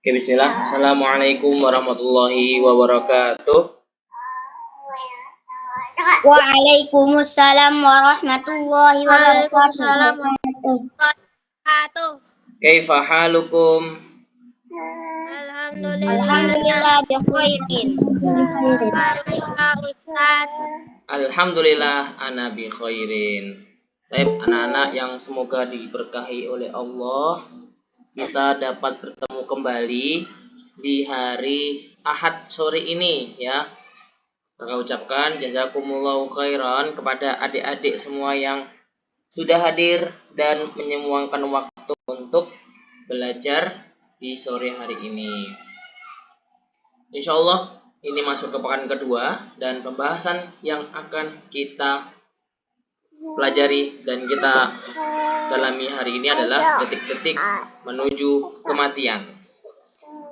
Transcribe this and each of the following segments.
Oke, bismillah. Assalamualaikum warahmatullahi wabarakatuh. Waalaikumsalam warahmatullahi Waalaikumsalam wabarakatuh. warahmatullahi. Kaifa halukum? Alhamdulillah bi khairin. Alhamdulillah Ustaz. Alhamdulillah ana bi khairin. Baik, anak-anak yang semoga diberkahi oleh Allah, kita dapat bertemu kembali di hari Ahad sore ini ya. Maka ucapkan jazakumullahu khairan kepada adik-adik semua yang sudah hadir dan menyumbangkan waktu untuk belajar di sore hari ini. Insya Allah ini masuk ke pekan kedua dan pembahasan yang akan kita pelajari dan kita dalami hari ini adalah detik-detik menuju kematian.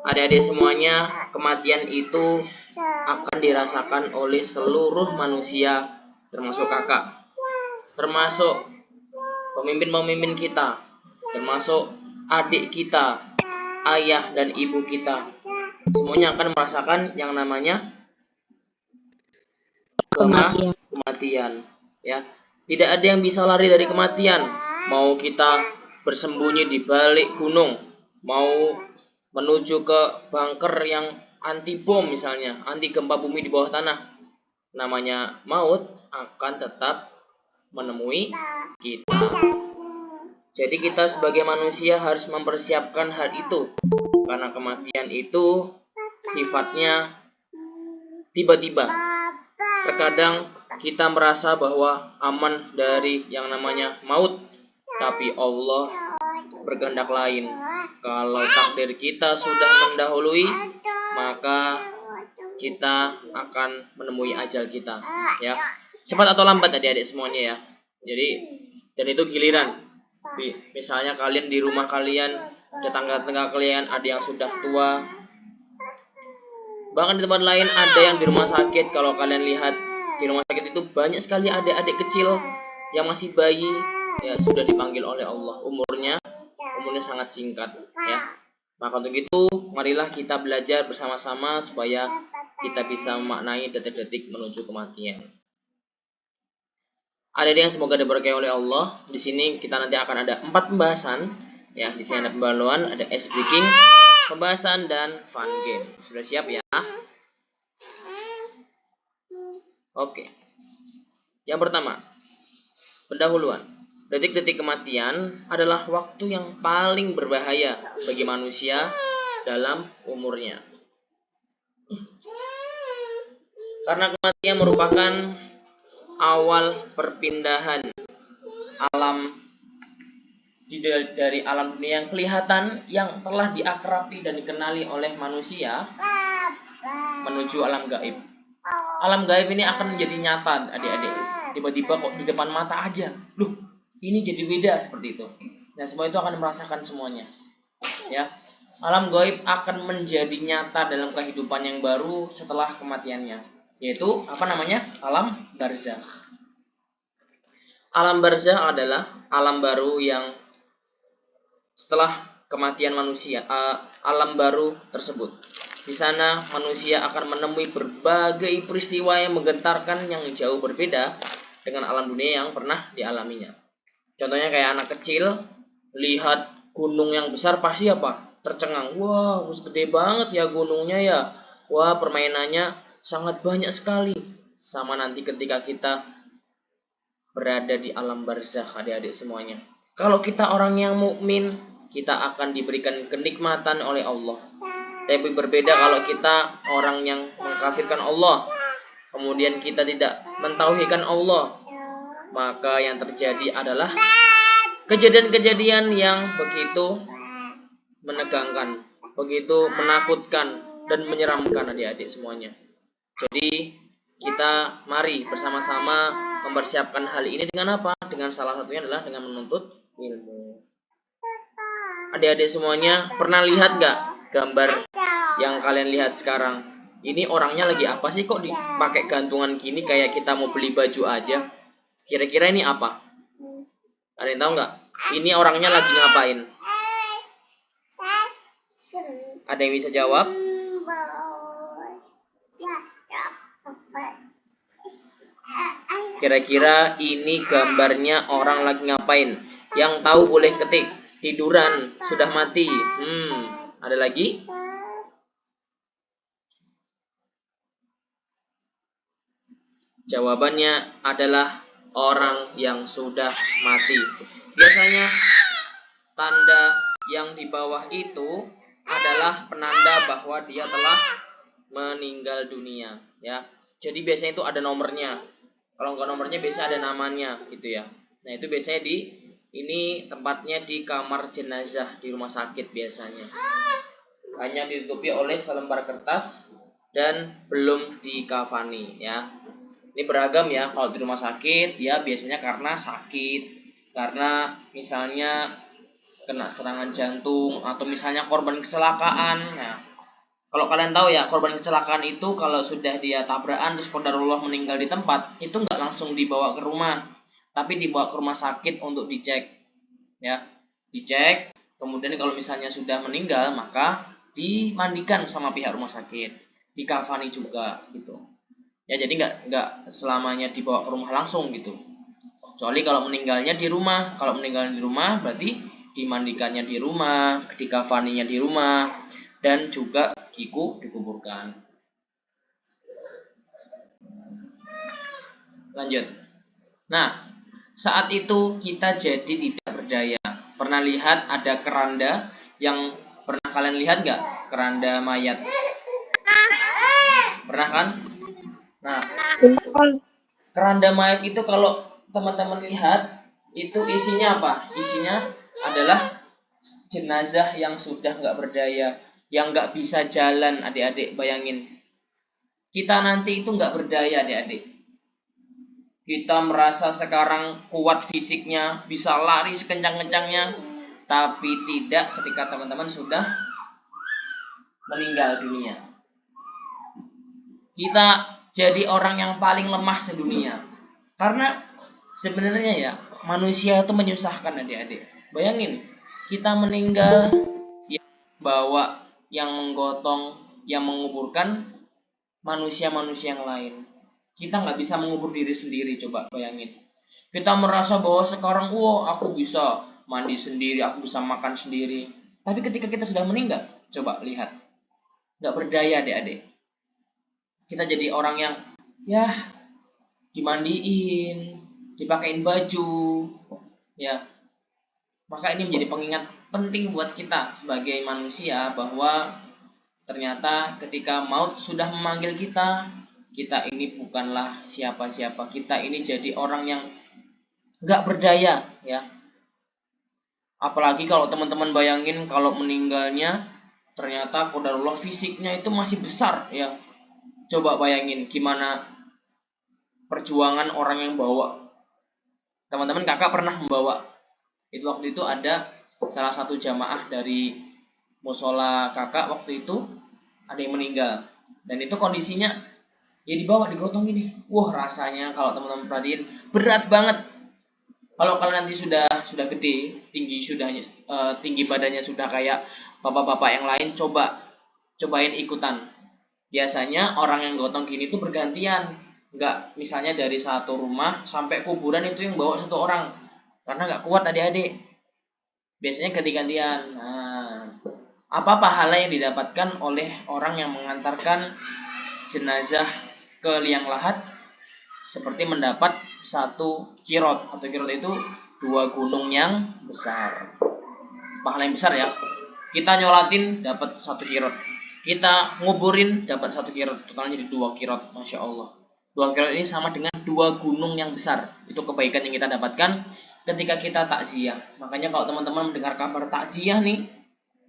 Adik-adik semuanya, kematian itu akan dirasakan oleh seluruh manusia, termasuk kakak, termasuk pemimpin-pemimpin kita, termasuk adik kita, ayah dan ibu kita. Semuanya akan merasakan yang namanya kematian. Ya, tidak ada yang bisa lari dari kematian. Mau kita bersembunyi di balik gunung, mau menuju ke bunker yang anti bom misalnya, anti gempa bumi di bawah tanah, namanya maut akan tetap menemui kita. Jadi kita sebagai manusia harus mempersiapkan hal itu, karena kematian itu sifatnya tiba-tiba. Terkadang kita merasa bahwa aman dari yang namanya maut, tapi Allah berkehendak lain. Kalau takdir kita sudah mendahului, maka kita akan menemui ajal kita, ya. Cepat atau lambat adik-adik semuanya ya. Jadi, dan itu giliran. Misalnya kalian di rumah kalian, tetangga-tetangga kalian ada yang sudah tua, bahkan di tempat lain ada yang di rumah sakit. Kalau kalian lihat di rumah sakit itu banyak sekali adik-adik kecil yang masih bayi, ya sudah dipanggil oleh Allah, umurnya sangat singkat, ya. Maka untuk itu marilah kita belajar bersama-sama supaya kita bisa memaknai detik-detik menuju kematian. Adik-adik yang semoga diberkahi oleh Allah, di sini kita nanti akan ada 4 pembahasan, ya. Di sini ada pembahasan, ada ice breaking, pembahasan dan fun game. Sudah siap ya? Oke. Yang pertama, pendahuluan. Detik-detik kematian adalah waktu yang paling berbahaya bagi manusia dalam umurnya. Karena kematian merupakan awal perpindahan alam dari alam dunia yang kelihatan, yang telah diakrabi dan dikenali oleh manusia, menuju alam gaib. Alam gaib ini akan menjadi nyata adik-adik. Tiba-tiba kok di depan mata aja, loh ini jadi beda seperti itu. Nah, semua itu akan merasakan semuanya, ya. Alam gaib akan menjadi nyata dalam kehidupan yang baru setelah kematiannya, yaitu apa namanya? Alam barzakh. Alam barzakh adalah alam baru yang setelah kematian manusia, alam baru tersebut. Di sana manusia akan menemui berbagai peristiwa yang menggentarkan yang jauh berbeda dengan alam dunia yang pernah dialaminya. Contohnya kayak anak kecil lihat gunung yang besar pasti apa? Tercengang. Wah, gede banget ya gunungnya ya. Wah, permainannya sangat banyak sekali. Sama nanti ketika kita berada di alam barzakh adik-adik semuanya. Kalau kita orang yang mukmin, kita akan diberikan kenikmatan oleh Allah. Tapi berbeda kalau kita orang yang mengkafirkan Allah, kemudian kita tidak mentauhidkan Allah, maka yang terjadi adalah kejadian-kejadian yang begitu menegangkan, begitu menakutkan dan menyeramkan adik-adik semuanya. Jadi kita mari bersama-sama mempersiapkan hal ini dengan apa? Dengan salah satunya adalah dengan menuntut ilmu. Adik-adik semuanya pernah lihat gak gambar yang kalian lihat sekarang? Ini orangnya lagi apa sih, kok dipakai gantungan gini kayak kita mau beli baju aja? Kira-kira ini apa? Kalian tahu nggak? Ini orangnya lagi ngapain? Ada yang bisa jawab? Kira-kira ini gambarnya orang lagi ngapain? Yang tahu boleh ketik. Tiduran, sudah mati. Ada lagi? Jawabannya adalah orang yang sudah mati. Biasanya tanda yang di bawah itu adalah penanda bahwa dia telah meninggal dunia, ya. Jadi biasanya itu ada nomornya. Kalau nggak nomornya biasanya ada namanya gitu ya. Nah, itu biasanya ini tempatnya di kamar jenazah di rumah sakit biasanya. Hanya ditutupi oleh selembar kertas dan belum dikafani, ya. Ini beragam ya, kalau di rumah sakit ya biasanya karena sakit, karena misalnya kena serangan jantung, atau misalnya korban kecelakaan. Nah, kalau kalian tahu ya, korban kecelakaan itu kalau sudah dia tabrakan terus qadarullah meninggal di tempat, itu nggak langsung dibawa ke rumah, tapi dibawa ke rumah sakit untuk dicek, ya, dicek. Kemudian kalau misalnya sudah meninggal, maka dimandikan sama pihak rumah sakit, dikafani juga gitu. Ya, jadi nggak selamanya dibawa ke rumah langsung gitu. Kecuali kalau meninggalnya di rumah. Kalau meninggalnya di rumah berarti dimandikannya di rumah, dikafaninya di rumah, dan juga dikuburkan. Lanjut. Nah, saat itu kita jadi tidak berdaya. Pernah lihat ada keranda yang pernah kalian lihat nggak? Keranda mayat. Pernah kan? Nah, keranda mayat itu kalau teman-teman lihat, itu isinya apa? Isinya adalah jenazah yang sudah nggak berdaya, yang nggak bisa jalan. Adik-adik bayangin, kita nanti itu nggak berdaya, adik-adik. Kita merasa sekarang kuat fisiknya, bisa lari sekencang-kencangnya, tapi tidak ketika teman-teman sudah meninggal dunia. Kita jadi orang yang paling lemah sedunia. Karena sebenarnya ya, manusia itu menyusahkan, adik-adik. Bayangin, kita meninggal, yang bawa, yang menggotong, yang menguburkan manusia-manusia yang lain. Kita nggak bisa mengubur diri sendiri, coba bayangin. Kita merasa bahwa sekarang, aku bisa mandi sendiri, aku bisa makan sendiri. Tapi ketika kita sudah meninggal, coba lihat, nggak berdaya, adik-adik. Kita jadi orang yang ya dimandiin, dipakein baju, ya. Maka ini menjadi pengingat penting buat kita sebagai manusia bahwa ternyata ketika maut sudah memanggil kita, kita ini bukanlah siapa-siapa. Kita ini jadi orang yang nggak berdaya, ya. Apalagi kalau teman-teman bayangin kalau meninggalnya ternyata qadarullah fisiknya itu masih besar, ya. Coba bayangin gimana perjuangan orang yang bawa. Teman-teman, kakak pernah membawa. Itu waktu itu ada salah satu jamaah dari musola kakak waktu itu ada yang meninggal. Dan itu kondisinya ya dibawa digotong gini. Wah, rasanya kalau teman-teman perhatiin berat banget. Kalau kalian nanti sudah gede, tinggi badannya sudah kayak bapak-bapak yang lain, cobain ikutan. Biasanya orang yang gotong gini itu bergantian, nggak misalnya dari satu rumah sampai kuburan itu yang bawa satu orang, karena nggak kuat adik-adik. Biasanya ganti-gantian. Nah, apa pahala yang didapatkan oleh orang yang mengantarkan jenazah ke liang lahat? Seperti mendapat satu kirot, atau kirot itu 2 gunung yang besar. Pahala yang besar ya. Kita nyolatin dapat 1 kirot. Kita nguburin dapat 1 kirot, totalnya jadi 2 kirot, masya Allah. 2 kirot ini sama dengan 2 gunung yang besar. Itu kebaikan yang kita dapatkan ketika kita takziah. Makanya kalau teman-teman mendengar kabar takziah nih,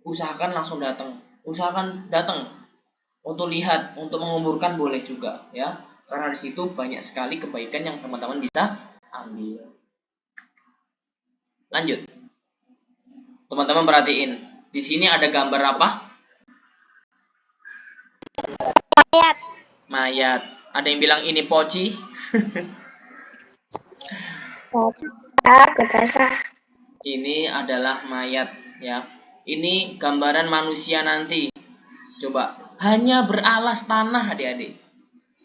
usahakan langsung datang. Usahakan datang untuk lihat, untuk menguburkan boleh juga, ya. Karena di situ banyak sekali kebaikan yang teman-teman bisa ambil. Lanjut. Teman-teman perhatiin, di sini ada gambar apa? Mayat. Mayat. Ada yang bilang ini poci? Ini adalah mayat, ya. Ini gambaran manusia nanti. Coba, hanya beralas tanah adik-adik.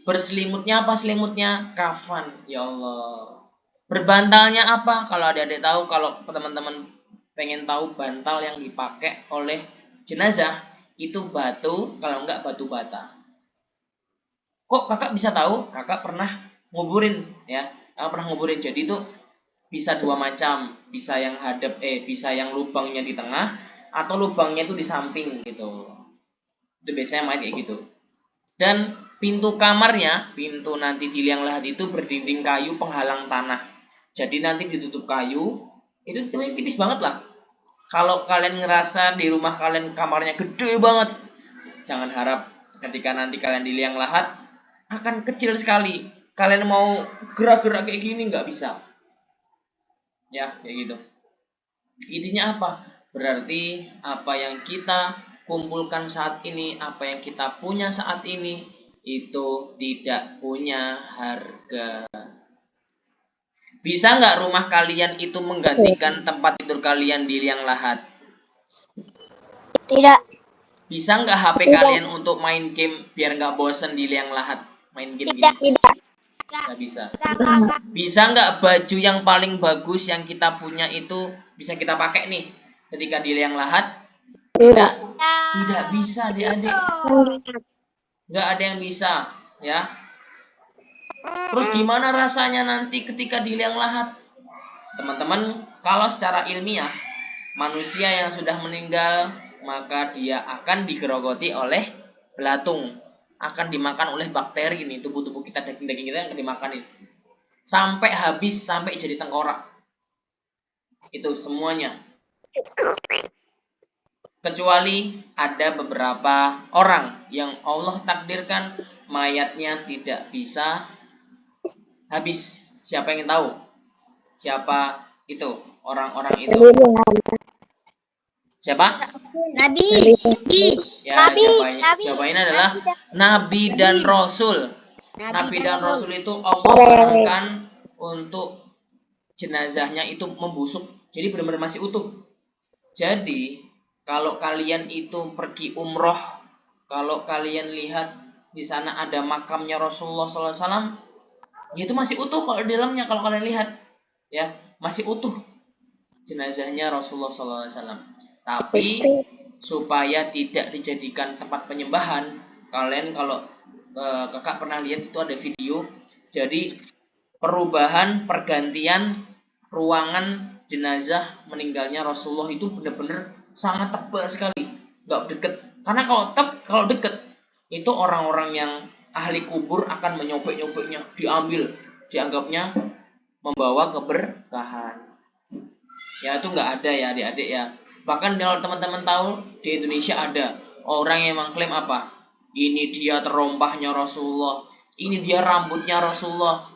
Berselimutnya apa selimutnya? Kafan. Ya Allah. Berbantalnya apa? Kalau adik-adik tahu, kalau teman-teman pengen tahu bantal yang dipakai oleh jenazah, itu batu, kalau enggak batu bata. Kok kakak bisa tahu? Kakak pernah nguburin ya. Kakak pernah nguburin. Jadi itu bisa dua macam. Bisa yang bisa yang lubangnya di tengah atau lubangnya itu di samping gitu. Itu biasanya main kayak gitu. Dan pintu kamarnya, pintu nanti di liang lahat itu berdinding kayu penghalang tanah. Jadi nanti ditutup kayu, itu cuma tipis banget lah. Kalau kalian ngerasa di rumah kalian kamarnya gede banget, jangan harap ketika nanti kalian di liang lahat akan kecil sekali. Kalian mau gerak-gerak kayak gini nggak bisa. Ya, kayak gitu. Intinya apa? Berarti apa yang kita kumpulkan saat ini, apa yang kita punya saat ini, itu tidak punya harga. Bisa nggak rumah kalian itu menggantikan tempat tidur kalian di liang lahat? Tidak. Bisa nggak HP kalian untuk main game biar nggak bosen di liang lahat? Main game gini? Tidak. Nggak bisa. Bisa nggak baju yang paling bagus yang kita punya itu bisa kita pakai nih ketika di liang lahat? Tidak. Tidak bisa, adik-adik. Nggak ada yang bisa, ya. Terus gimana rasanya nanti ketika di liang lahat? Teman-teman, kalau secara ilmiah, manusia yang sudah meninggal, maka dia akan digerogoti oleh belatung. Akan dimakan oleh bakteri nih, tubuh-tubuh kita, daging-daging kita yang akan dimakan ini. Sampai habis, sampai jadi tengkorak. Itu semuanya. Kecuali ada beberapa orang yang Allah takdirkan mayatnya tidak bisa habis. Siapa yang tahu? Siapa itu? Orang-orang itu. Siapa? Nabi. Ya, Nabi. jawabannya adalah Nabi dan Rasul. Nabi dan Rasul itu Allah haramkan untuk jenazahnya itu membusuk. Jadi benar-benar masih utuh. Jadi, kalau kalian itu pergi umroh, kalau kalian lihat di sana ada makamnya Rasulullah SAW, itu masih utuh kalau di dalamnya. Kalau kalian lihat, ya masih utuh jenazahnya Rasulullah SAW. Tapi supaya tidak dijadikan tempat penyembahan, kalian kalau kakak pernah lihat itu ada video. Jadi perubahan pergantian ruangan jenazah meninggalnya Rasulullah itu benar-benar sangat tebal sekali, nggak deket. Karena kalau deket itu orang-orang yang ahli kubur akan menyobek-nyobeknya, dianggapnya membawa keberkahan. Ya itu nggak ada ya adik-adik ya. Bahkan kalau teman-teman tahu di Indonesia ada orang yang mengklaim apa? Ini dia terompahnya Rasulullah, ini dia rambutnya Rasulullah.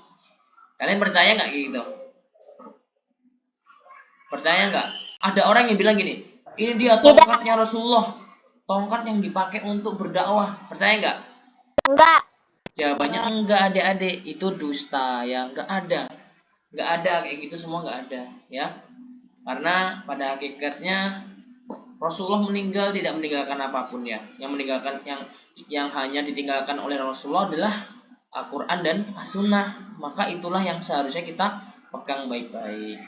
Kalian percaya nggak gitu? Percaya nggak? Ada orang yang bilang gini, ini dia tongkatnya Rasulullah, tongkat yang dipakai untuk berdakwah. Percaya nggak? Enggak. Jawabannya enggak, adik-adik. Itu dusta ya, nggak ada kayak gitu, semua nggak ada ya. Karena pada hakikatnya Rasulullah meninggal tidak meninggalkan apapun ya. Yang meninggalkan yang hanya ditinggalkan oleh Rasulullah adalah Al-Quran dan As-Sunnah. Maka itulah yang seharusnya kita pegang baik-baik.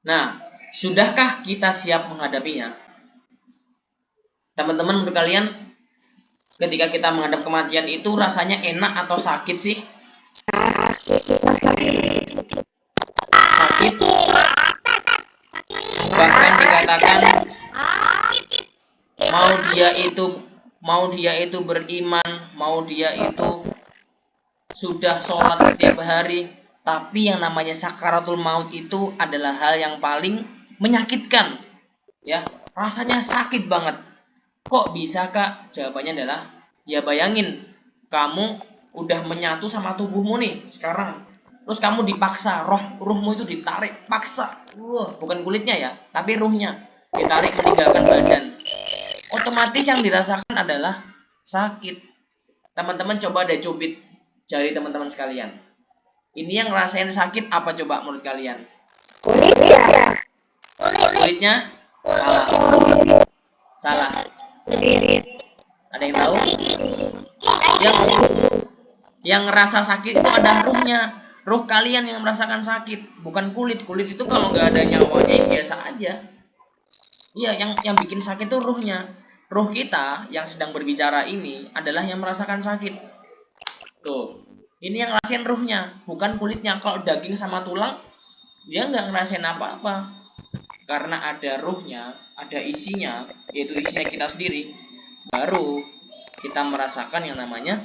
Nah, sudahkah kita siap menghadapinya? Teman-teman, menurut kalian ketika kita menghadap kematian itu rasanya enak atau sakit sih? Sakit. Bahkan dikatakan mau dia itu beriman, mau dia itu sudah sholat setiap hari, tapi yang namanya sakaratul maut itu adalah hal yang paling menyakitkan. Ya, rasanya sakit banget. Kok bisa, Kak? Jawabannya adalah, ya bayangin kamu udah menyatu sama tubuhmu nih sekarang. Terus kamu dipaksa, ruhmu itu ditarik paksa. Bukan kulitnya ya, tapi ruhnya ditarik meninggalkan badan. Otomatis yang dirasakan adalah sakit. Teman-teman coba deh cubit jari teman-teman sekalian. Ini yang ngerasain sakit apa coba menurut kalian? Kulitnya? Salah. Salah. Ada yang tahu? Yang ngerasa sakit itu ada ruhnya. Ruh kalian yang merasakan sakit, bukan kulit. Kulit itu kalau nggak ada nyawanya biasa aja. Iya, yang bikin sakit itu ruhnya. Ruh kita yang sedang berbicara ini adalah yang merasakan sakit. Tuh, ini yang ngerasain ruhnya, bukan kulitnya. Kalau daging sama tulang, dia nggak ngerasain apa-apa. Karena ada ruhnya, ada isinya, yaitu isinya kita sendiri, baru kita merasakan yang namanya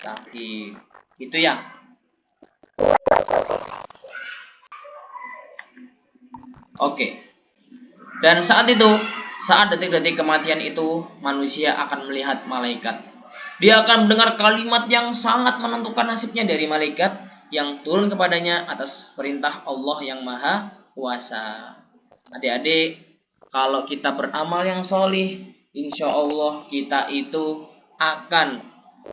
sakit. Itu ya. Oke. Dan saat detik-detik kematian itu, manusia akan melihat malaikat. Dia akan mendengar kalimat yang sangat menentukan nasibnya dari malaikat yang turun kepadanya atas perintah Allah yang Maha Kuasa. Adik-adik, kalau kita beramal yang solih, insya Allah kita itu akan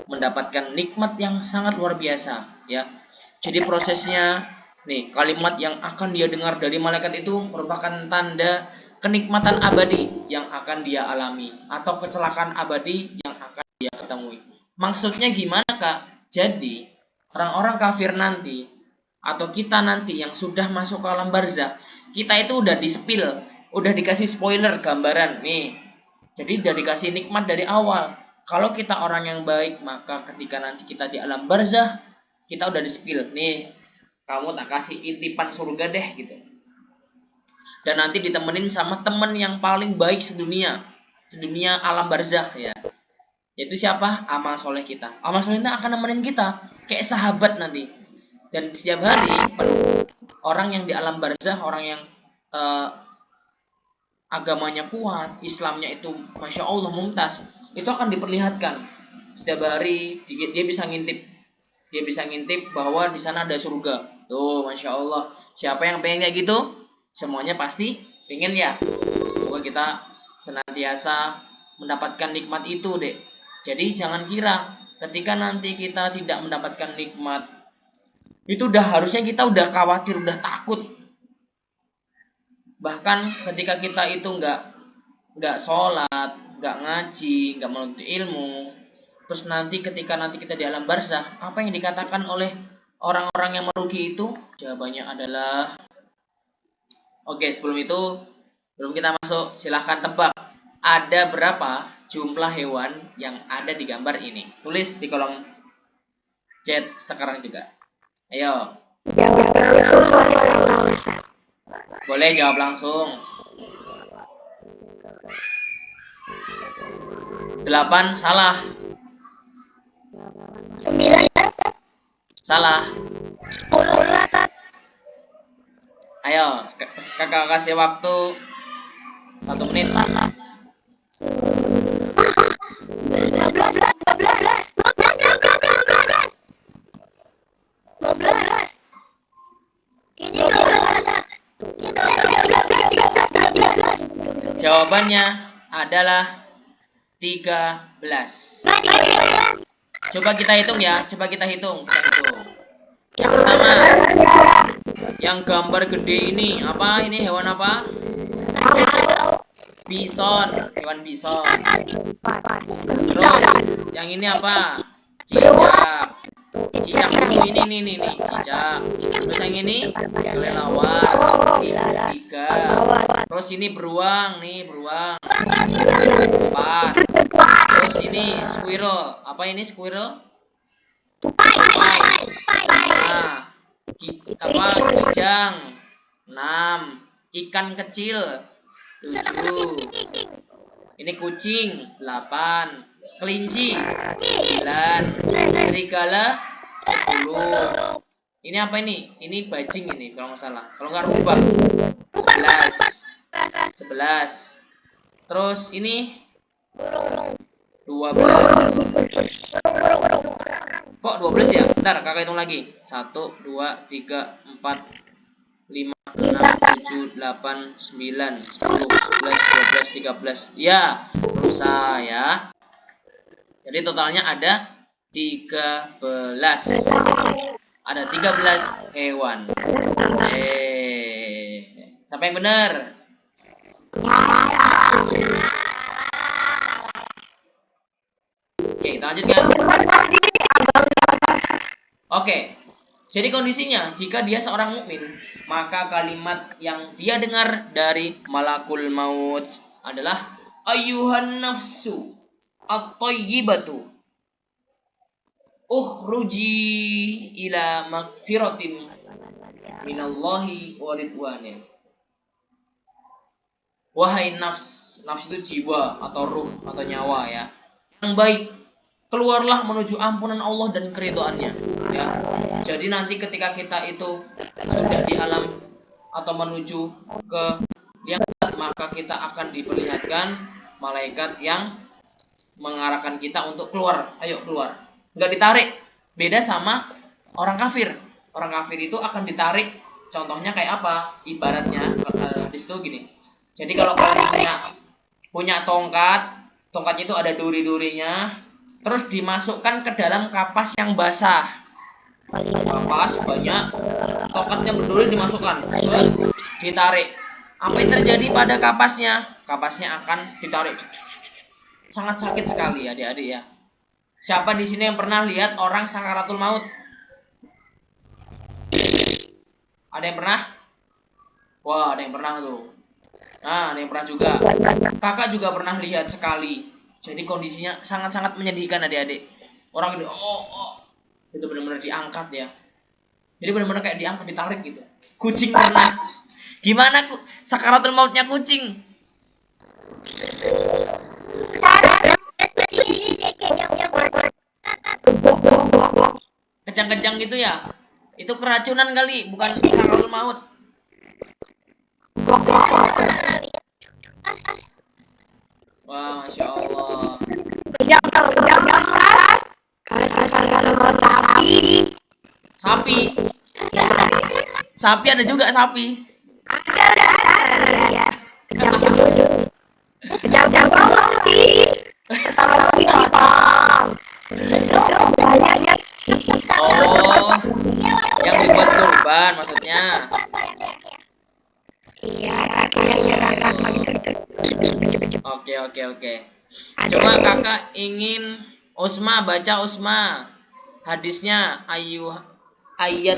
mendapatkan nikmat yang sangat luar biasa, ya. Jadi prosesnya, nih, kalimat yang akan dia dengar dari malaikat itu merupakan tanda kenikmatan abadi yang akan dia alami atau kecelakaan abadi yang akan dia ketemui. Maksudnya gimana, Kak? Jadi, orang-orang kafir nanti atau kita nanti yang sudah masuk ke alam barzah, kita itu udah di-spill, udah dikasih spoiler gambaran nih. Jadi udah dikasih nikmat dari awal. Kalau kita orang yang baik, maka ketika nanti kita di alam barzah, kita udah di-spill nih. Kamu tak kasih intipan surga deh gitu. Dan nanti ditemenin sama temen yang paling baik sedunia alam barzah ya. Yaitu siapa? Amal soleh kita. Amal soleh kita akan nemenin kita kayak sahabat nanti. Dan setiap hari orang yang di alam barzah, orang yang agamanya kuat, Islamnya itu masya Allah mumtaz, itu akan diperlihatkan setiap hari. Dia bisa ngintip bahwa di sana ada surga. Tuh, masya Allah. Siapa yang pengen kayak gitu? Semuanya pasti pengen ya. Semoga kita senantiasa mendapatkan nikmat itu, Dek. Jadi jangan kira ketika nanti kita tidak mendapatkan nikmat, itu harusnya kita udah khawatir, udah takut. Bahkan ketika kita itu nggak sholat, nggak ngaji, nggak menuntut ilmu, terus nanti ketika kita di alam barzah, apa yang dikatakan oleh orang-orang yang merugi itu? Jawabannya adalah, oke, sebelum kita masuk, silahkan tebak ada berapa jumlah hewan yang ada di gambar ini. Tulis di kolom chat sekarang juga. Ayo. Boleh jawab langsung. 8 salah. 9 Salah. 10. Ayo, kakak kasih waktu 1 menit. 12. Jawabannya adalah 13. Coba kita hitung ya, Kita hitung. Yang pertama, yang gambar gede ini apa? Ini hewan apa? Bison, hewan bison. Terus yang ini apa? Cicak. Cicak dulu, ini cicak. Terus yang ini kelelawar. 3. Terus ini beruang, beruang. 4. Terus ini squirrel. Apa ini squirrel? Tupai. Nah, kijang. 6. Ikan kecil. 7. Ini kucing. 8. Kelinci. 9. Serigala. 10. Ini apa ini? Ini bajing ini kalau nggak salah. Kalau nggak rubah. 11. Terus ini 12. Kok 12 ya? Bentar, kakak hitung lagi. 1, 2, 3, 4, 5, 6, 7, 8, 9, 10, 11, 12, 13. Ya, berusaha ya. Jadi totalnya ada 13. Ada 13 hewan. Siapa yang benar? Lanjutkan. Oke. Jadi kondisinya, jika dia seorang mukmin, maka kalimat yang dia dengar dari malakul maut adalah ayyuhan nafsu at-thayyibatu ukhruji ila magfiratin minallahi wa ridwanin. Wahai nafs itu jiwa atau ruh atau nyawa ya, yang baik, keluarlah menuju ampunan Allah dan keridhaannya ya. Jadi nanti ketika kita itu sudah di alam atau menuju ke yang maka kita akan diperlihatkan malaikat yang mengarahkan kita untuk keluar. Ayo keluar. Nggak ditarik. Beda sama orang kafir. Orang kafir itu akan ditarik. Contohnya kayak apa? Ibaratnya di situ gini. Jadi kalau kalian punya tongkatnya itu ada duri-durinya, terus dimasukkan ke dalam kapas yang basah. Kapas banyak, tongkatnya berduri dimasukkan, ditarik. Apa yang terjadi pada kapasnya? Kapasnya akan ditarik. Sangat sakit sekali adik-adik ya. Siapa di sini yang pernah lihat orang sakaratul maut? Ada yang pernah? Wah, ada yang pernah tuh. Nah, ada yang pernah juga. Kakak juga pernah lihat sekali. Jadi kondisinya sangat-sangat menyedihkan adik-adik. Orang ini, itu benar-benar diangkat ya. Jadi benar-benar kayak diangkat, ditarik gitu. Kucing pernah. Gimana sakaratul mautnya kucing? Kejang-kejang gitu ya. Itu keracunan kali, bukan sakaratul maut. Wah, Masya Allah. Sapi. Sapi ada juga sapi. Oh, yang dibuat kurban maksudnya. Oke. Coba kakak ingin Usma baca Usma. Hadisnya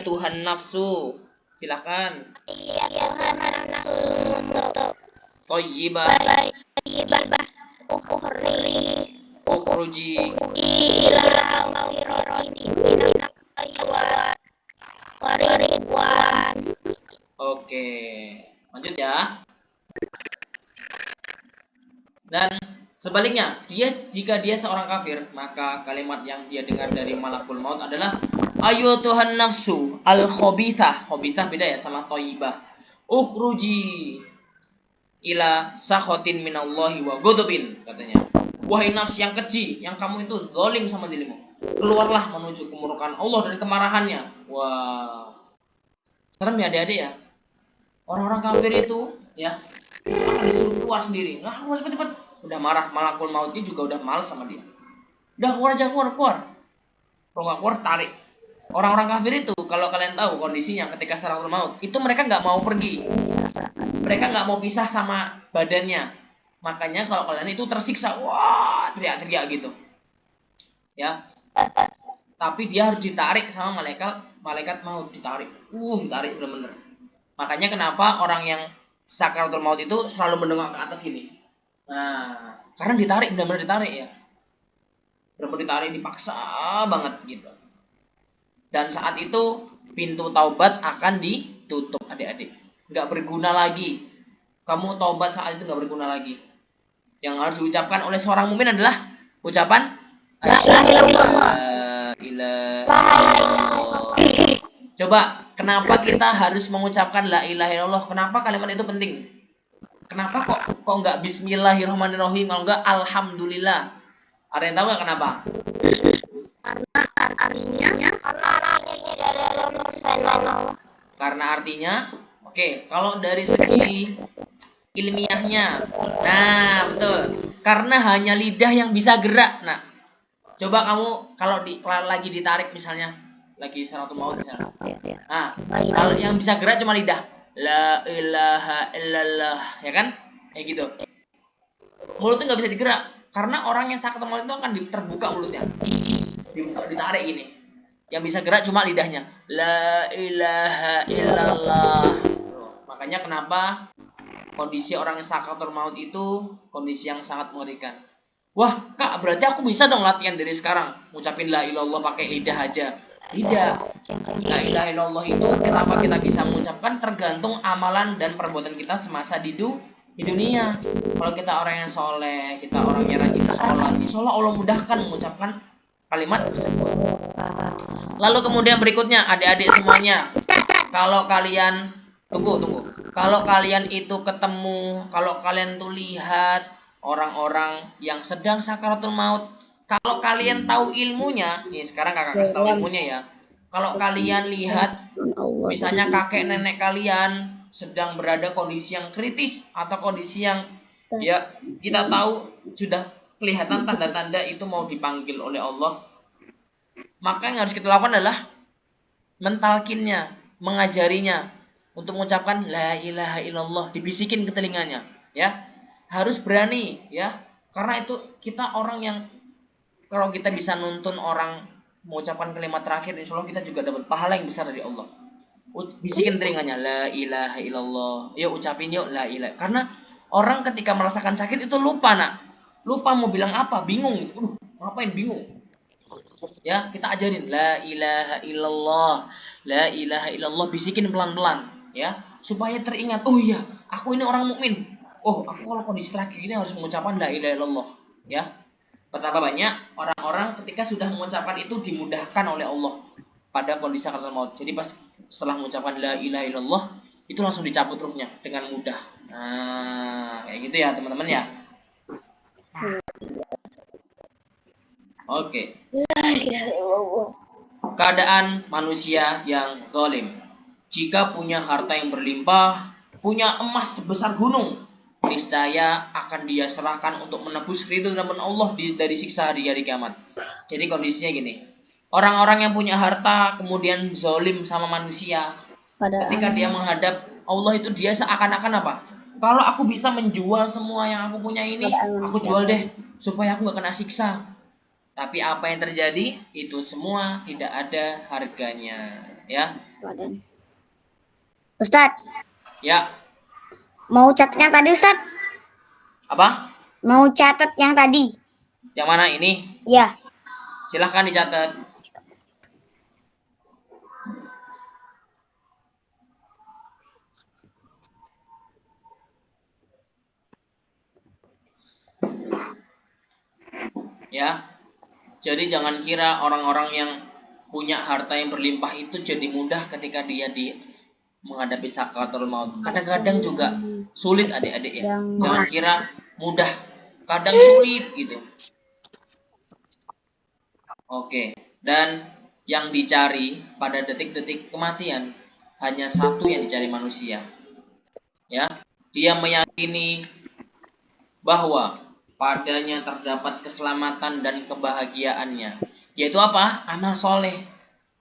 Tuhan nafsu. Silakan. Thayyibah. Ukhruji. Oke. Lanjut ya. Dan sebaliknya, jika dia seorang kafir, maka kalimat yang dia dengar dari malakul maut adalah ayyuhan nafsu al-khabithah. Khabithah beda ya sama thayyibah. Ukhruji ila sakhatin minallahi wa ghadabin, katanya. Wahai nafs yang keji, yang kamu itu zalim sama dirimu, keluarlah menuju kemurkaan Allah dan kemarahannya. Wah. Serem ya adik-adik ya. Orang-orang kafir itu ya akan disuruh keluar sendiri. Nah, keluar cepet-cepet. Udah marah, malakul mautnya juga udah males sama dia. Udah keluar aja, keluar. Kalau nggak keluar, tarik. Orang-orang kafir itu, kalau kalian tahu kondisinya ketika sakaratul maut, itu mereka nggak mau pergi. Mereka nggak mau pisah sama badannya. Makanya kalau kalian itu tersiksa, wah, teriak-teriak gitu. Ya. Tapi dia harus ditarik sama malaikat maut, ditarik. Ditarik bener-bener. Makanya kenapa orang yang sakaratul maut itu selalu mendongak ke atas gini. Nah, karena ditarik, benar-benar ditarik ya. Benar-benar ditarik, dipaksa banget gitu. Dan saat itu pintu taubat akan ditutup adik-adik. Nggak berguna lagi. Kamu taubat saat itu nggak berguna lagi. Yang harus diucapkan oleh seorang mukmin adalah ucapan la ilaha illallah. Coba, kenapa kita harus mengucapkan la ilaha illallah? Kenapa kalimat itu penting? Kenapa kok nggak bismillahirrahmanirrahim, kalau nggak alhamdulillah? Ada yang tahu nggak kenapa? Karena artinya, oke, kalau dari segi ilmiahnya, nah betul, karena hanya lidah yang bisa gerak. Nah, coba kamu kalau lagi ditarik misalnya, lagi sakaratul maut misalnya. Nah, kalau yang bisa gerak cuma lidah. La ilaha illallah, ya kan? Kayak gitu. Mulutnya nggak bisa digerak. Karena orang yang sakaratul maut itu akan terbuka mulutnya. Dibuka, ditarik gini. Yang bisa gerak cuma lidahnya. La ilaha illallah. Makanya kenapa kondisi orang yang sakaratul maut itu kondisi yang sangat mengerikan. Wah, Kak, berarti aku bisa dong latihan dari sekarang ngucapin la ilallah pakai lidah aja. Tidak. La ilaha illallah itu kenapa kita bisa mengucapkan tergantung amalan dan perbuatan kita semasa di dunia. Kalau kita orang yang soleh, kita orang yang rajin sholat, insya Allah mudahkan mengucapkan kalimat tersebut. Lalu kemudian berikutnya, adik-adik semuanya, kalau kalian tunggu, kalau kalian itu ketemu, kalau kalian tuh lihat orang-orang yang sedang sakaratul maut, kalau kalian tahu ilmunya, nih sekarang kakak kasih tahu ilmunya ya. Kalau kalian lihat, misalnya kakek nenek kalian sedang berada kondisi yang kritis atau kondisi yang ya kita tahu sudah kelihatan tanda-tanda itu mau dipanggil oleh Allah, maka yang harus kita lakukan adalah mentalkinnya, mengajarinya untuk mengucapkan la ilaha illallah, dibisikin ke telinganya, ya. Harus berani, ya. Karena itu kita orang yang kalau kita bisa nuntun orang mengucapkan kalimat terakhir, insya Allah kita juga dapat pahala yang besar dari Allah. Bisikin telinganya la ilaha illallah. Yuk ucapin yuk la ilaha. Karena orang ketika merasakan sakit itu lupa, nak. Lupa mau bilang apa, bingung. Ngapain bingung? Ya, kita ajarin la ilaha illallah. La ilaha illallah, bisikin pelan-pelan, ya, supaya teringat, oh iya, aku ini orang mukmin. Oh, aku kalau kondisi terakhir ini harus mengucapkan la ilaha illallah, ya. Betapa banyak orang-orang ketika sudah mengucapkan itu dimudahkan oleh Allah pada kondisi sakaratul maut. Jadi pas setelah mengucapkan la ilaha illallah itu langsung dicabut ruhnya dengan mudah. Nah, kayak gitu ya teman-teman ya. Oke. Keadaan manusia yang zalim. Jika punya harta yang berlimpah, punya emas sebesar gunung, niscaya akan dia serahkan untuk menebus ridho dan Allah dari siksa di hari kiamat. Jadi kondisinya gini. Orang-orang yang punya harta kemudian zalim sama manusia, ketika dia menghadap Allah itu dia seakan-akan apa? Kalau aku bisa menjual semua yang aku punya ini, aku jual deh supaya aku gak kena siksa. Tapi apa yang terjadi? Itu semua tidak ada harganya, ya. Ustadz, Ya. mau catat yang tadi Ustadz? Apa? Mau catat yang tadi? Yang mana ini? Ya. Silahkan dicatat. Ya. Jadi jangan kira orang-orang yang punya harta yang berlimpah itu jadi mudah ketika dia menghadapi sakaratul maut. Kadang-kadang juga sulit adik-adik ya. Jangan kira mudah, kadang sulit gitu. Oke, dan yang dicari pada detik-detik kematian hanya satu yang dicari manusia. Ya, dia meyakini bahwa padanya terdapat keselamatan dan kebahagiaannya, yaitu apa? Amal soleh.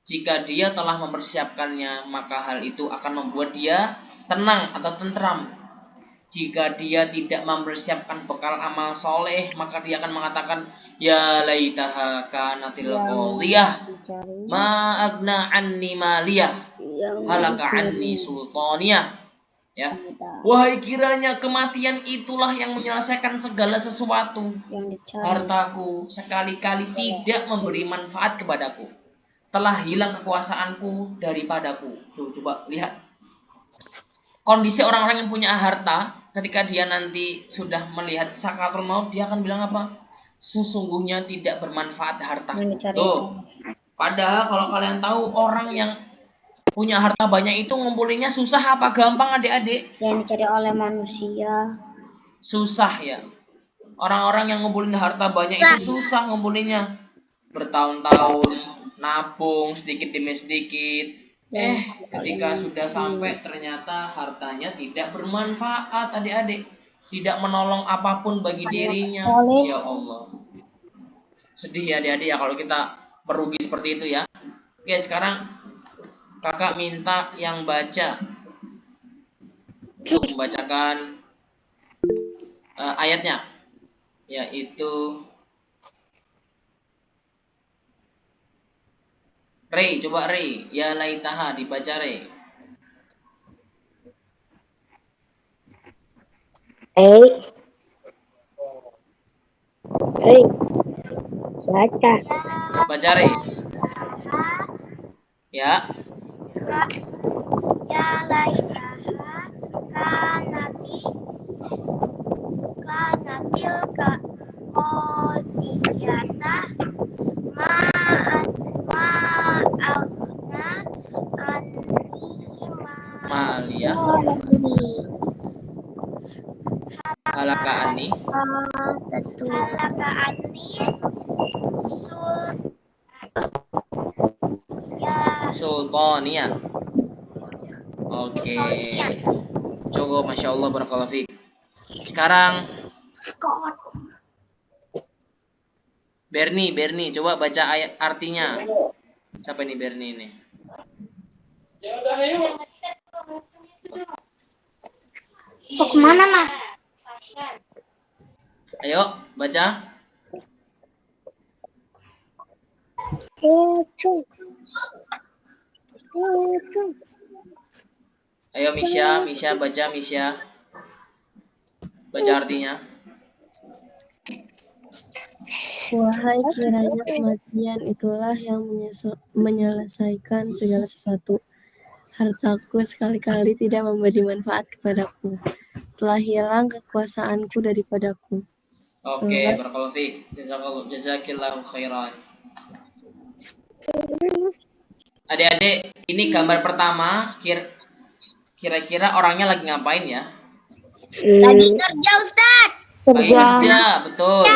Jika dia telah mempersiapkannya, maka hal itu akan membuat dia tenang atau tentram. Jika dia tidak mempersiapkan bekal amal soleh, maka dia akan mengatakan, ya laitaha kanatil qadhiyah, ma agna anni maliyah, halaka anni sultaniyah. Ya, wahai kiranya kematian itulah yang menyelesaikan segala sesuatu. Hartaku sekali-kali tidak memberi manfaat kepadaku. Telah hilang kekuasaanku daripadaku. Tuh, coba lihat. Kondisi orang-orang yang punya harta, ketika dia nanti sudah melihat sakaratul maut, dia akan bilang apa? Sesungguhnya tidak bermanfaat hartaku. Tuh. Padahal kalau kalian tahu orang yang punya harta banyak itu ngumpulinnya susah apa gampang adik-adik? Yang dicari oleh manusia. Susah ya. Orang-orang yang ngumpulin harta banyak itu susah ngumpulinnya. Bertahun-tahun nabung sedikit demi sedikit. Ketika sudah sampai ternyata hartanya tidak bermanfaat adik-adik. Tidak menolong apapun bagi dirinya. Ya Allah. Sedih ya adik-adik ya kalau kita merugi seperti itu ya. Oke, sekarang kakak minta yang baca untuk membacakan ayatnya. yaitu Rey. Coba Rey, ya laitaha dibaca Rey. Baca. Baca Rey. Ya. Ya laitaha kanatil qadiyata ma aghna anni Malia halaka ani halaka anni sul ya sultania. Oke. Cukup, masya Allah, barakallahu fiik. Sekarang Berni, coba baca ayat artinya. Siapa ini Berni ini? Mau kemana, Mas? Ayo, baca. Ayo Misha baca Misha. Baca artinya. Wahai kiranya kematian itulah yang menyelesaikan segala sesuatu. Hartaku sekali-kali tidak memberi manfaat kepadaku. Telah hilang kekuasaanku daripadaku. Oke, barakallahu fiik. Jazakillahu khairan. Adik-adik, ini gambar pertama. Kira-kira orangnya lagi ngapain ya? Lagi kerja, Ustaz. Lagi kerja, betul.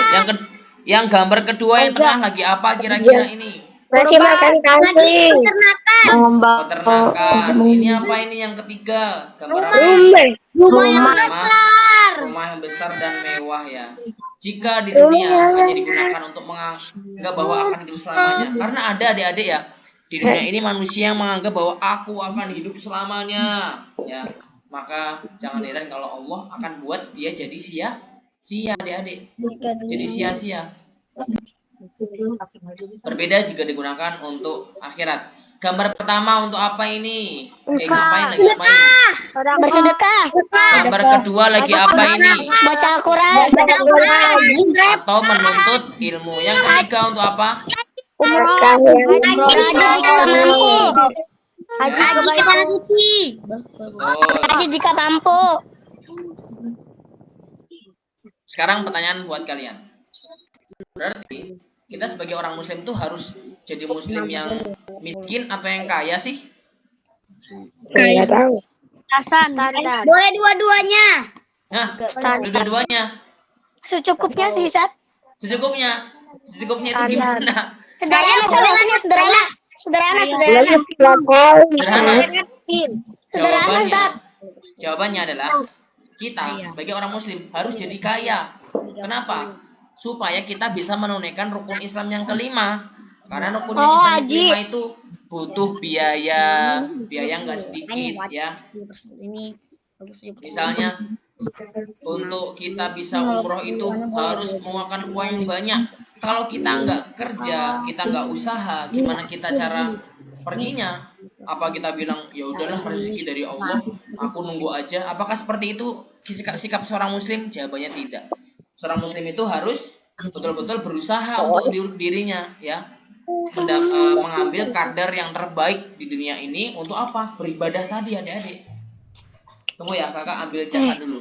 Yang gambar kedua yang tengah lagi apa kira-kira ini? Masih makan kambing. Peternakan. Ini apa ini yang ketiga? Gambar apa? Rumah yang besar. Rumah yang besar dan mewah ya. Jika di dunia hanya digunakan untuk menganggap bahwa akan hidup selamanya. Karena ada adik-adik ya, di dunia ini manusia yang menganggap bahwa aku akan hidup selamanya. Ya, maka jangan heran kalau Allah akan buat dia jadi sia-sia adik-adik. Jadi sia-sia. Berbeda jika digunakan untuk akhirat. Gambar pertama untuk apa ini? Ngapain lagi ngapain? Bersedekah. Gambar kedua lagi apa ini? Baca Al-Quran. Atau menuntut ilmu. Yang ketiga untuk apa? Haji ke tanah suci. Haji jika mampu. Sekarang pertanyaan buat kalian. Berarti kita sebagai orang muslim tuh harus jadi muslim yang miskin atau yang kaya sih? Saya tahu. Standar. Boleh dua-duanya. Nah, dua-duanya. Secukupnya sih, Ustaz. Secukupnya itu gimana? Sederhana. Sederhana, Ustaz. Jawabannya adalah kita sebagai orang muslim harus jadi kaya. Kenapa? Supaya kita bisa menunaikan rukun Islam yang kelima. Karena rukun Islam yang kelima itu butuh biaya nggak sedikit ya. Misalnya untuk kita bisa umroh itu harus mengeluarkan uang yang banyak. Kalau kita nggak kerja, kita nggak usaha, gimana kita cara perginya? Apa kita bilang ya udahlah rezeki dari Allah, aku nunggu aja? Apakah seperti itu sikap seorang muslim? Jawabannya tidak. Seorang muslim itu harus betul-betul berusaha untuk dirinya ya, mengambil kadar yang terbaik di dunia ini untuk apa? Beribadah tadi adik-adik. Tunggu ya, kakak ambil catat dulu.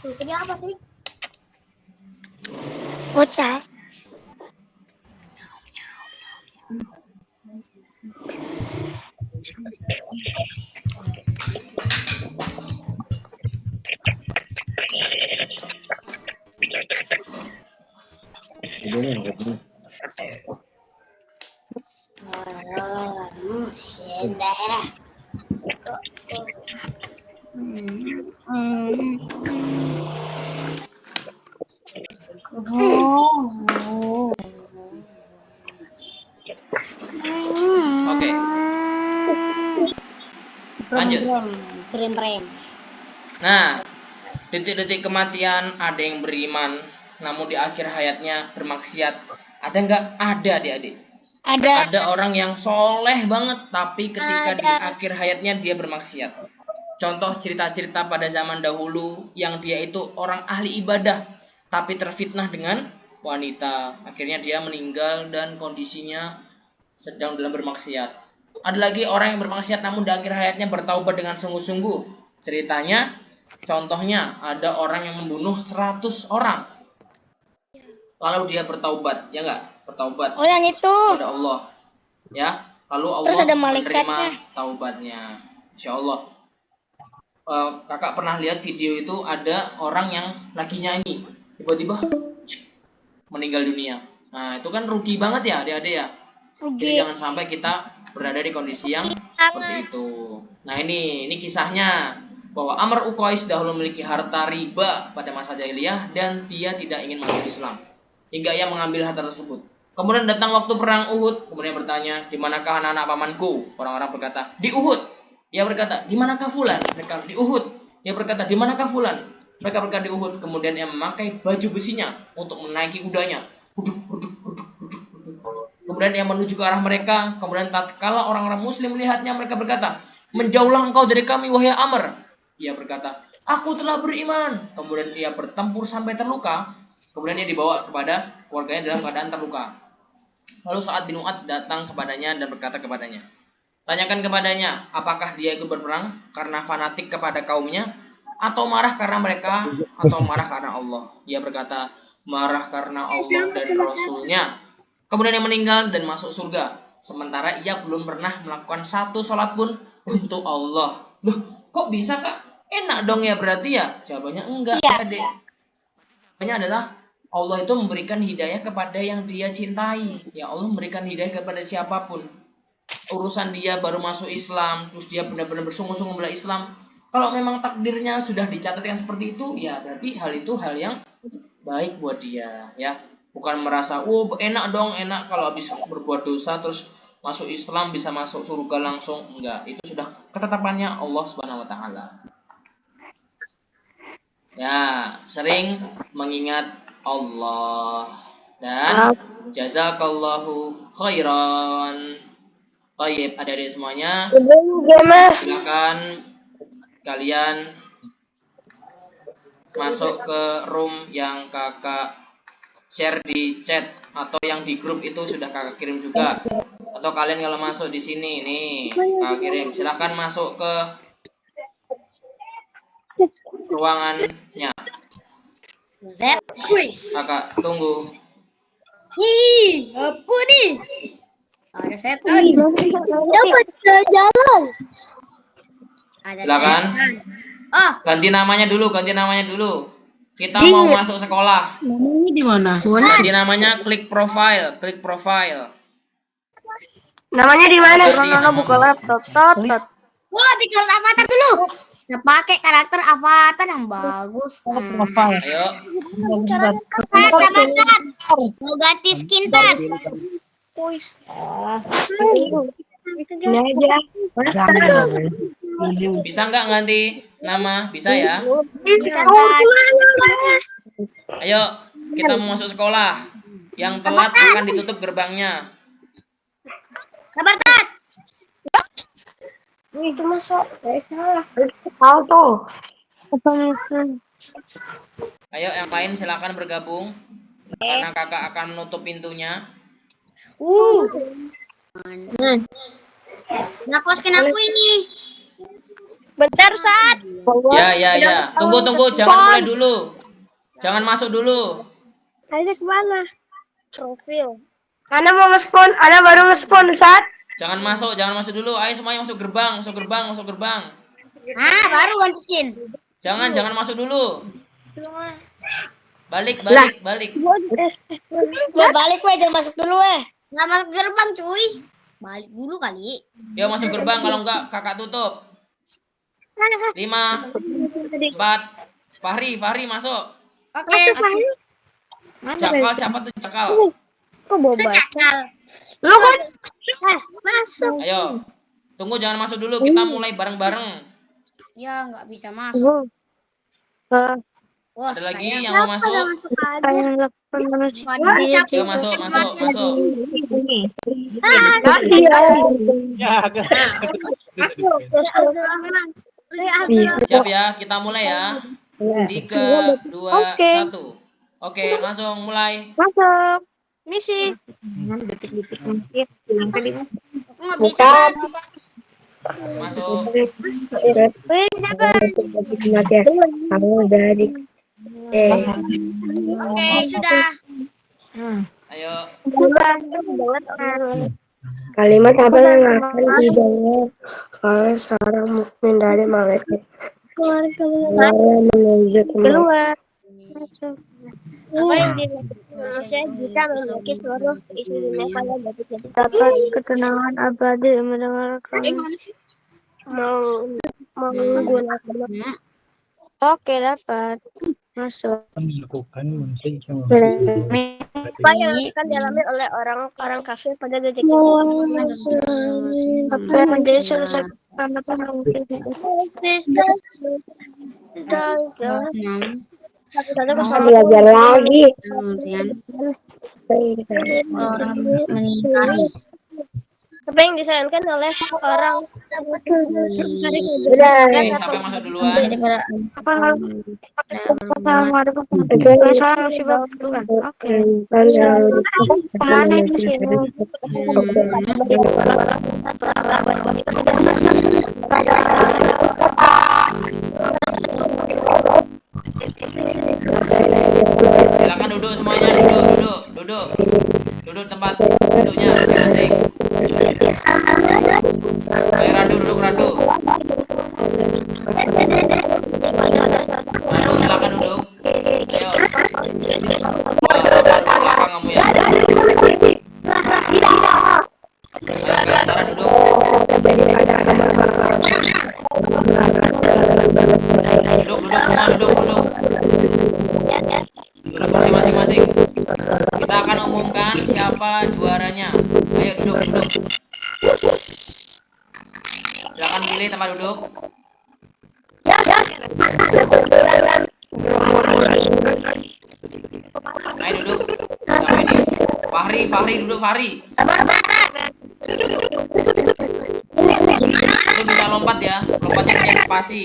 Ini apa sih? Bocah. Oke. Lanjut. Brem. Nah, detik-detik kematian ada yang beriman, namun di akhir hayatnya bermaksiat. Ada nggak? Ada, adik-adik. Ada. Ada orang yang soleh banget, tapi ketika di akhir hayatnya dia bermaksiat. Contoh cerita-cerita pada zaman dahulu yang dia itu orang ahli ibadah, tapi terfitnah dengan wanita. Akhirnya dia meninggal dan kondisinya sedang dalam bermaksiat. Ada lagi orang yang bermaksiat namun di akhir hayatnya bertaubat dengan sungguh-sungguh. Ceritanya, contohnya ada orang yang membunuh 100 orang. Lalu dia bertaubat, ya enggak? Bertaubat Oh, yang itu. kepada Allah. Ya, lalu Allah Terus ada menerima malaikatnya. taubatnya. Insya Allah. Kakak pernah lihat video itu ada orang yang lagi nyanyi, tiba-tiba meninggal dunia. Nah, itu kan rugi banget ya adik-adik ya. Jadi Rugi. jangan sampai kita berada di kondisi yang seperti itu. Nah, ini kisahnya bahwa Amr Uqais dahulu memiliki harta riba pada masa jahiliyah dan dia tidak ingin masuk Islam hingga ia mengambil harta tersebut. Kemudian datang waktu perang Uhud, kemudian bertanya, "Di manakah anak-anak pamanku?" Orang-orang berkata, "Di Uhud." Ia berkata, "Di manakah fulan?" Mereka, "Di Uhud." Ia berkata, "Di manakah fulan?" Mereka berkata, "Di Uhud." Kemudian ia memakai baju besinya untuk menaiki kudanya. Kemudian ia menuju ke arah mereka. Kemudian tatkala orang-orang muslim melihatnya, mereka berkata, "Menjauhlah engkau dari kami, wahai Amr." Ia berkata, "Aku telah beriman." Kemudian ia bertempur sampai terluka. Kemudian ia dibawa kepada keluarganya dalam keadaan terluka. Lalu Sa'ad bin Mu'adz datang kepadanya dan berkata kepadanya, "Tanyakan kepadanya, apakah dia ikut berperang karena fanatik kepada kaumnya, atau marah karena mereka, atau marah karena Allah?" Ia berkata, "Marah karena Allah dan Rasulnya." Kemudian ia meninggal dan masuk surga. Sementara ia belum pernah melakukan satu sholat pun untuk Allah. Loh, kok bisa kak? Enak dong ya berarti ya? Jawabannya enggak, Iya. adik. Jawabannya adalah Allah itu memberikan hidayah kepada yang dia cintai. Ya Allah memberikan hidayah kepada siapapun. Urusan dia baru masuk Islam, terus dia benar-benar bersungguh-sungguh membela Islam. Kalau memang takdirnya sudah dicatatkan seperti itu, ya berarti hal itu hal yang baik buat dia, ya. Bukan merasa, "Oh, enak dong, enak kalau habis berbuat dosa terus masuk Islam bisa masuk surga langsung." Enggak, itu sudah ketetapannya Allah Subhanahu wa taala. Ya, sering mengingat Allah dan jazakallahu khairan. Baik, adik-adik semuanya, silakan kalian masuk ke room yang kakak share di chat atau yang di grup itu sudah kakak kirim juga. Atau kalian kalau masuk di sini nih kakak kirim, silakan masuk ke ruangannya. Zep quiz. Kakak tunggu. Ih, apa nih? Ada setan. Dapat jalan. Ada Silakan. setan. Oh, Ganti namanya dulu. Kita mau masuk sekolah. Namanya di mana? Ganti namanya, klik profile. Namanya di mana? Nono buka laptop. wah, tinggal avatar dulu. Kita pakai karakter avatar yang bagus. Profile. Ayo. Avatar. Mau ganti skin tat. Ini aja. Bisa nggak ganti nama? Bisa ya? Bisa tat. Ayo, kita mau masuk sekolah. Yang telat akan ditutup gerbangnya. Sabar tat. Itu masuk. Salah. Salah tuh. Ayo, yang lain silakan bergabung. Karena kakak akan menutup pintunya. Nah, skin aku ini. Bentar saat. Ya. Tunggu. Jangan mulai dulu. Jangan masuk dulu. Ada kemana? Profil. Ana mau nge-spawn. Ana baru nge-spawn saat. Jangan masuk dulu. Ayo semuanya masuk gerbang. Ah, baru ganti skin. Jangan masuk dulu. Balik. Gue balik weh, jangan masuk dulu weh. Nggak masuk gerbang cuy. Balik dulu kali. Yo masuk gerbang, kalau enggak kakak tutup. 5, 4, Fahri masuk. Oke. Cakal, siapa tuh Cakal? Kok boba? Cakal. Lu kan? Masuk. Ayo. Tunggu, jangan masuk dulu, kita mulai bareng-bareng. Ya nggak bisa masuk. Wah, Ada lagi saya yang mau masuk? Yang lakukan manusia. Waduh, bisa Ayo masuk, masuk, masuk. Siap ya, kita mulai ya. 3, 2, Oke. 1. Oke, langsung mulai. Masuk. Misi. Aku nggak bisa. Kan? Masuk. Oke, sudah. Ayo. Kalimat apa yang akan didengar oleh seorang mukmin dari malaikat? Keluar menuju keluar. Apa yang dilakukan manusia jika memiliki seluruh isi dunia pada dapat ketenangan abadi mendengarkan menggunakan. Oke, dapat masuk. Apa yang akan dialami oleh orang kafir pada detik itu? Apa yang menjadi salah satu keselamatan mungkin? Belajar lagi. Kemudian orang mengingkari. Apa yang disarankan oleh orang? Oke, siapa yang masuk duluan? Daripada Silakan duduk semuanya, duduk tempat duduknya masing-masing. Ayo Radu, duduk Radu. Radu, silakan duduk. Ayo. Wah, duduk belakang kamu ya. Ayo, Sarah duduk. Duduk masing-masing. Kita akan umumkan siapa juaranya. Ayo duduk. Silakan pilih tempat duduk. Ayo duduk. Siapa ini? Fahri duduk Fahri. Itu bisa lompat ya. Lompatnya punya spasi.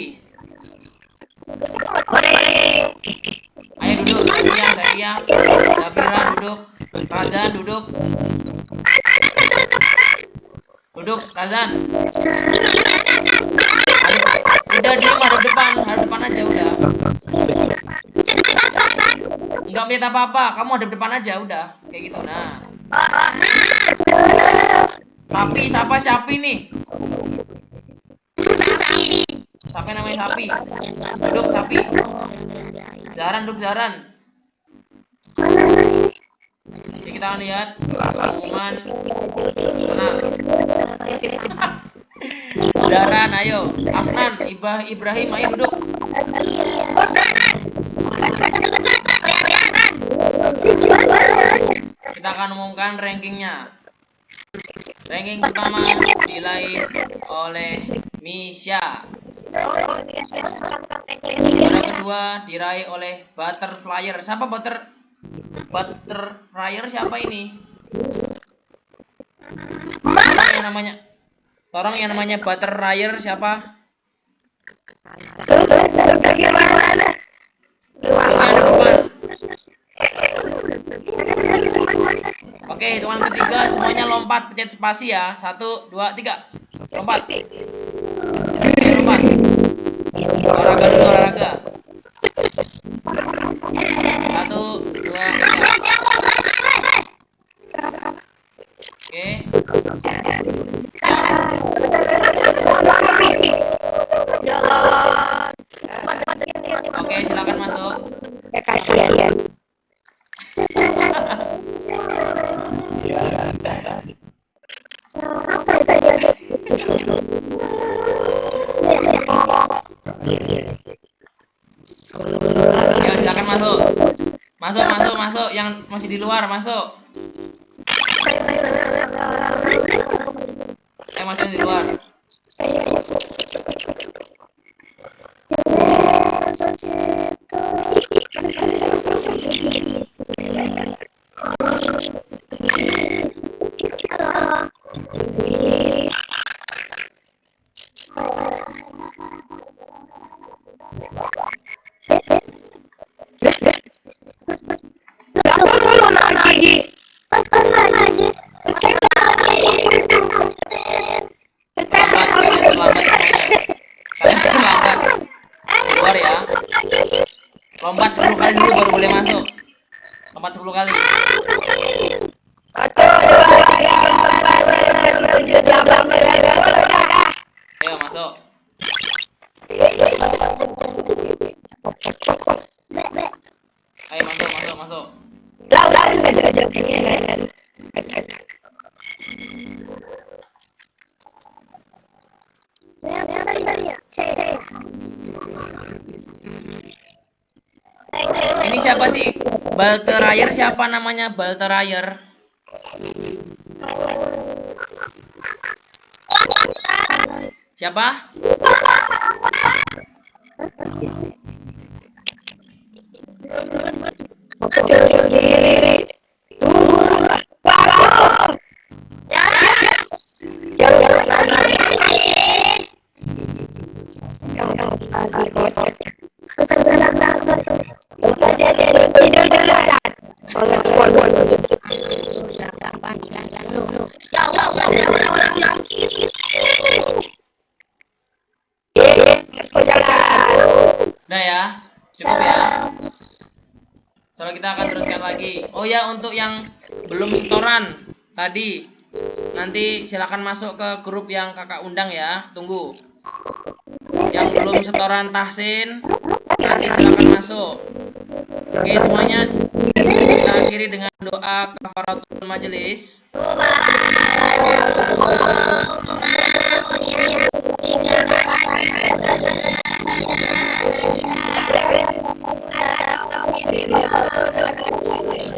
Ayo duduk, Zaria, Zafira duduk, Razan duduk. Duduk, Razan. Udah diem, hadap depan aja udah. Enggak melihat apa-apa, kamu hadap depan aja udah, kayak gitu. Nah. Sapi nih. Siapa namanya Sapi? Duduk Sapi. Zaran. Jadi kita akan lihat pengumuman. Zaran, ayo. Afnan, Ibrahim, ayo duduk. Kita akan umumkan rankingnya. Ranking pertama diraih oleh Misha. Yang kedua diraih oleh Butterflyer. Siapa Butterflyer siapa ini? Tolong yang namanya Butterflyer siapa? Oke, hitungan ketiga semuanya lompat, pencet spasi ya. 1, 2, 3. Lompat. Oke, lompat. Olahraga dulu, olahraga. 1, 2, 3. Oke. Oke, silakan masuk. Ya, silakan masuk. Masuk. Yang masih di luar, masuk. Masih di luar. Lompat 10 kali dulu baru boleh masuk. Lompat 10 kali. Ayo masuk. Ayo masuk. Ini siapa sih? Balterayer siapa namanya? Balterayer. Siapa? Udah ya, cukup ya. Soalnya kita akan teruskan lagi. Oh ya, untuk yang belum setoran tadi, nanti silakan masuk ke grup yang kakak undang ya. Tunggu. Yang belum setoran tahsin, nanti silakan masuk. Oke semuanya, kita akhiri dengan doa kafaratul majelis.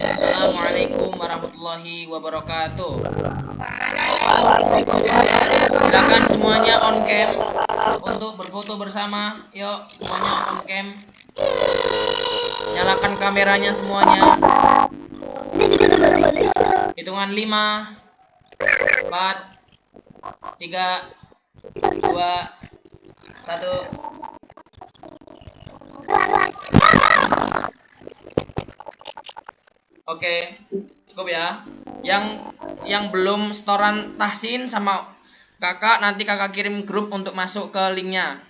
Assalamualaikum warahmatullahi wabarakatuh. Silakan semuanya on cam untuk berfoto bersama. Yuk semuanya on cam. Nyalakan kameranya semuanya. Hitungan 5, 4, 3, 2, 1. Oke, cukup ya. Yang belum setoran tahsin sama kakak, nanti kakak kirim grup untuk masuk ke linknya.